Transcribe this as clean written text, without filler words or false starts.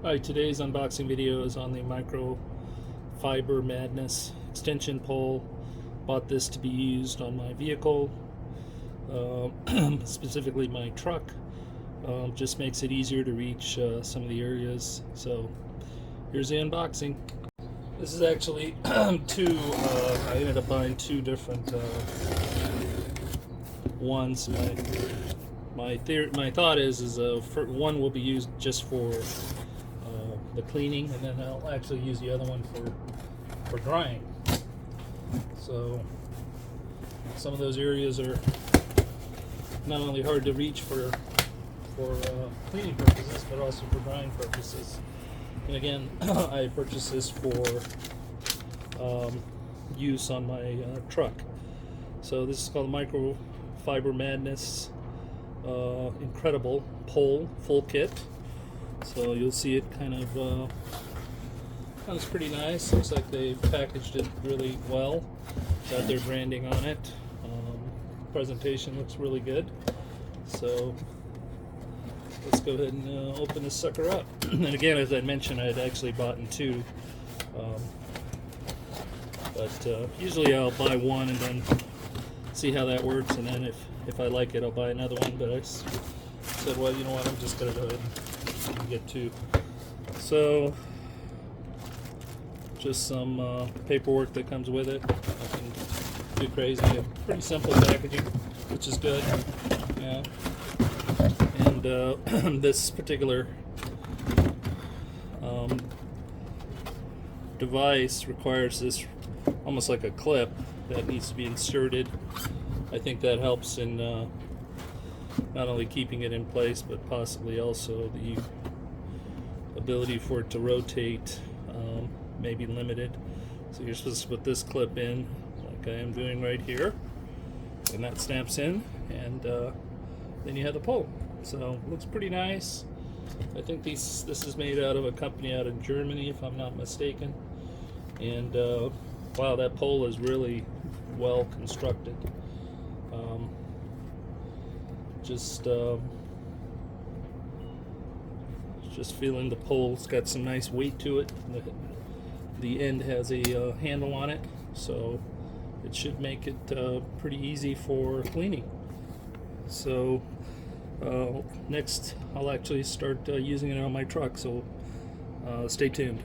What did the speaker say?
Hi, today's unboxing video is on the Microfiber Madness extension pole. Bought this to be used on my vehicle, specifically my truck. Just makes it easier to reach some of the areas. So here's the unboxing. This is actually two, I ended up buying two different ones. My thought is one will be used just for the cleaning, and then I'll actually use the other one for drying. So some of those areas are not only hard to reach for cleaning purposes, but also for drying purposes. And again, I purchased this for use on my truck. So this is called Microfiber Madness Incredible Pole Full Kit. So you'll see it it's pretty nice. Looks like they've packaged it really well. Got their branding on it. Presentation looks really good. So let's go ahead and open this sucker up. And again, as I mentioned, I had actually bought two. But usually I'll buy one and then see how that works, and then if I like it, I'll buy another one. But I said, well, you know what, I'm just going to go ahead and get two. So just some paperwork that comes with it. Nothing too crazy. Pretty simple packaging, which is good. Yeah. And this particular device requires this almost like a clip that needs to be inserted. I think that helps in not only keeping it in place, but possibly also the ability for it to rotate may be limited. So you're supposed to put this clip in, like I am doing right here, and that snaps in, and then you have the pole. So it looks pretty nice. I think this is made out of a company out of Germany, if I'm not mistaken. And wow, that pole is really well constructed. Just feeling the pole's got some nice weight to it. The end has a handle on it, so it should make it pretty easy for cleaning. So next I'll actually start using it on my truck, so stay tuned.